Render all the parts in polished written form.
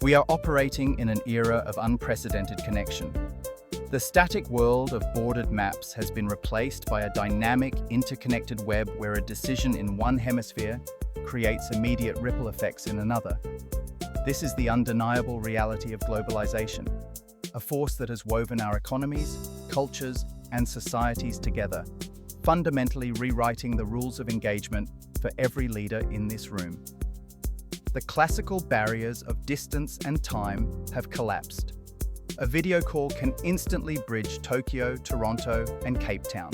We are operating in an era of unprecedented connection. The static world of bordered maps has been replaced by a dynamic, interconnected web where a decision in one hemisphere creates immediate ripple effects in another. This is the undeniable reality of globalization, a force that has woven our economies, cultures, and societies together, fundamentally rewriting the rules of engagement for every leader in this room. The classical barriers of distance and time have collapsed. A video call can instantly bridge Tokyo, Toronto, and Cape Town.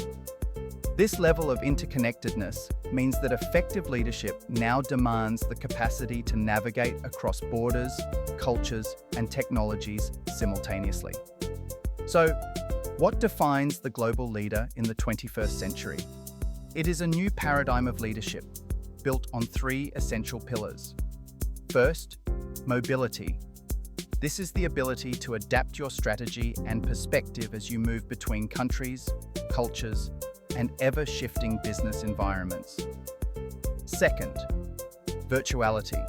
This level of interconnectedness means that effective leadership now demands the capacity to navigate across borders, cultures, and technologies simultaneously. So, what defines the global leader in the 21st century? It is a new paradigm of leadership, built on three essential pillars. First, mobility. This is the ability to adapt your strategy and perspective as you move between countries, cultures, and ever-shifting business environments. Second, virtuality.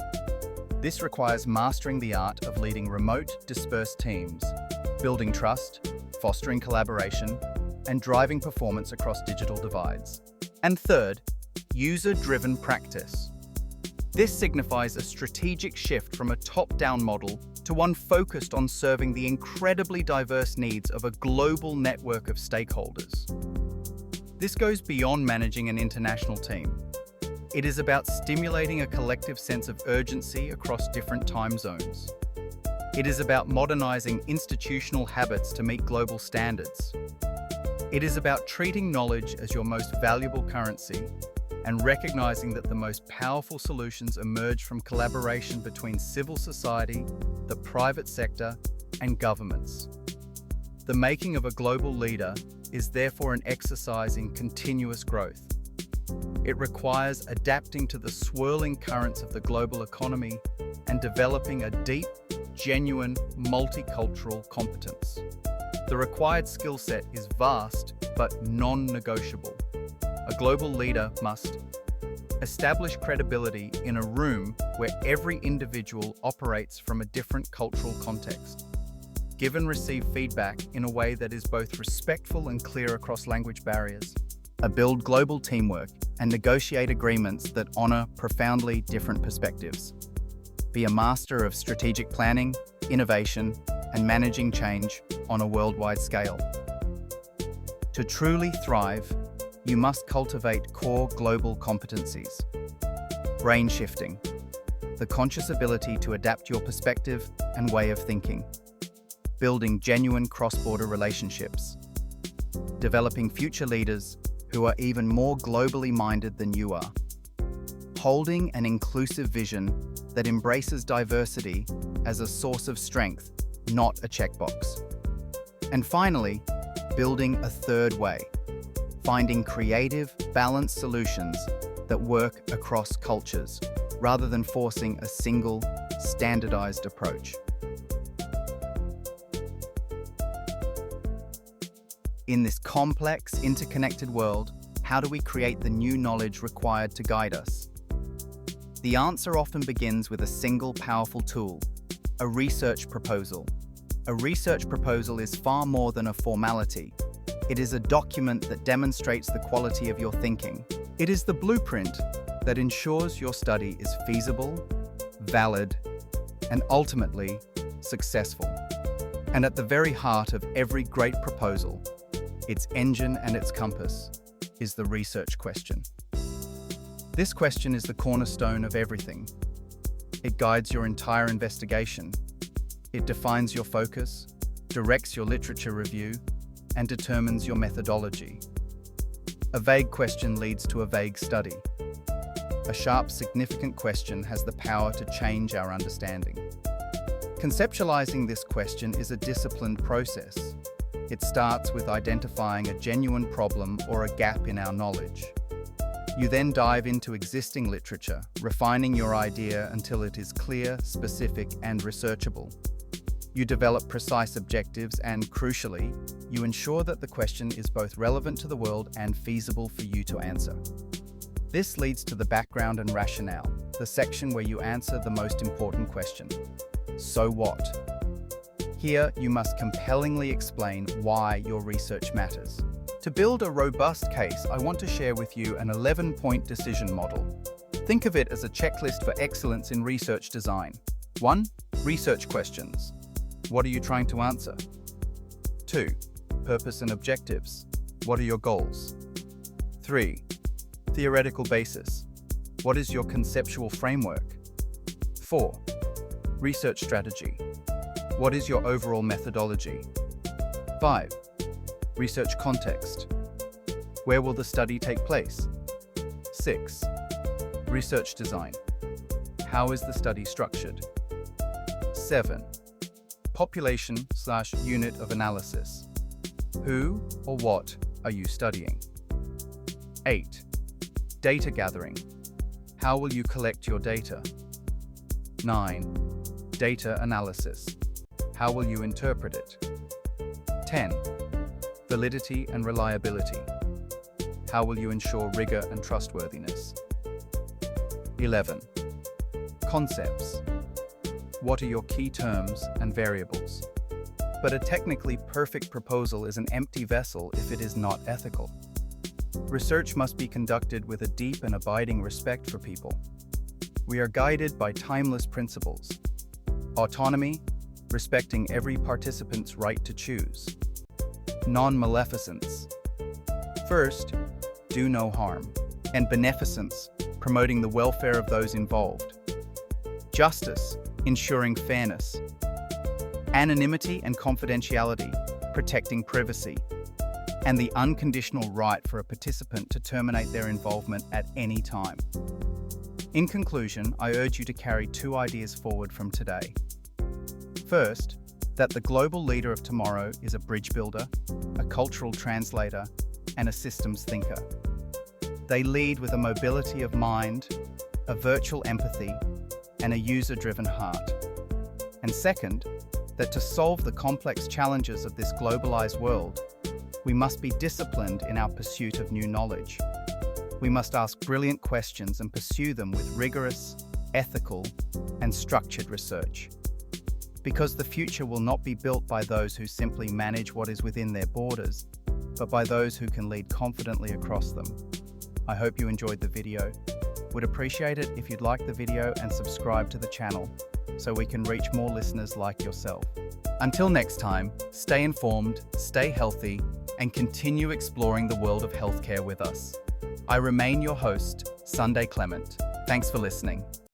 This requires mastering the art of leading remote, dispersed teams, building trust, fostering collaboration, and driving performance across digital divides. And third, user-driven practice. This signifies a strategic shift from a top-down model to one focused on serving the incredibly diverse needs of a global network of stakeholders. This goes beyond managing an international team. It is about stimulating a collective sense of urgency across different time zones. It is about modernizing institutional habits to meet global standards. It is about treating knowledge as your most valuable currency and recognizing that the most powerful solutions emerge from collaboration between civil society, the private sector, and governments. The making of a global leader is therefore an exercise in continuous growth. It requires adapting to the swirling currents of the global economy and developing a deep, genuine, multicultural competence. The required skill set is vast but non-negotiable. A global leader must establish credibility in a room where every individual operates from a different cultural context. Give and receive feedback in a way that is both respectful and clear across language barriers. Build global teamwork and negotiate agreements that honor profoundly different perspectives. Be a master of strategic planning, innovation, and managing change on a worldwide scale. To truly thrive, you must cultivate core global competencies. Brain shifting, the conscious ability to adapt your perspective and way of thinking. Building genuine cross-border relationships. Developing future leaders who are even more globally minded than you are. Holding an inclusive vision that embraces diversity as a source of strength, not a checkbox. And finally, building a third way. Finding creative, balanced solutions that work across cultures, rather than forcing a single, standardized approach. In this complex, interconnected world, how do we create the new knowledge required to guide us? The answer often begins with a single powerful tool, a research proposal. A research proposal is far more than a formality. It is a document that demonstrates the quality of your thinking. It is the blueprint that ensures your study is feasible, valid, and ultimately successful. And at the very heart of every great proposal, its engine and its compass, is the research question. This question is the cornerstone of everything. It guides your entire investigation. It defines your focus, directs your literature review, and determines your methodology. A vague question leads to a vague study. A sharp, significant question has the power to change our understanding. Conceptualizing this question is a disciplined process. It starts with identifying a genuine problem or a gap in our knowledge. You then dive into existing literature, refining your idea until it is clear, specific, and researchable. You develop precise objectives and, crucially, you ensure that the question is both relevant to the world and feasible for you to answer. This leads to the background and rationale, the section where you answer the most important question. So what? Here, you must compellingly explain why your research matters. To build a robust case, I want to share with you an 11-point decision model. Think of it as a checklist for excellence in research design. 1. Research questions. What are you trying to answer? 2. Purpose and objectives. What are your goals? 3. Theoretical basis. What is your conceptual framework? 4. Research strategy. What is your overall methodology? 5. Research context. Where will the study take place? 6. Research design. How is the study structured? 7. Population/unit of analysis. Who or what are you studying? 8. Data gathering. How will you collect your data? 9. Data analysis. How will you interpret it? 10. Validity and reliability. How will you ensure rigor and trustworthiness? 11. Concepts. What are your key terms and variables? But a technically perfect proposal is an empty vessel if it is not ethical. Research must be conducted with a deep and abiding respect for people. We are guided by timeless principles. Autonomy, respecting every participant's right to choose. Non-maleficence. First, do no harm. And beneficence, promoting the welfare of those involved. Justice, ensuring fairness. Anonymity and confidentiality, protecting privacy. And the unconditional right for a participant to terminate their involvement at any time. In conclusion, I urge you to carry 2 ideas forward from today. First, that the global leader of tomorrow is a bridge builder, a cultural translator, and a systems thinker. They lead with a mobility of mind, a virtual empathy, and a user-driven heart. And second, that to solve the complex challenges of this globalized world, we must be disciplined in our pursuit of new knowledge. We must ask brilliant questions and pursue them with rigorous, ethical, and structured research. Because the future will not be built by those who simply manage what is within their borders, but by those who can lead confidently across them. I hope you enjoyed the video. Would appreciate it if you'd like the video and subscribe to the channel so we can reach more listeners like yourself. Until next time, stay informed, stay healthy, and continue exploring the world of healthcare with us. I remain your host, Sunday Clement. Thanks for listening.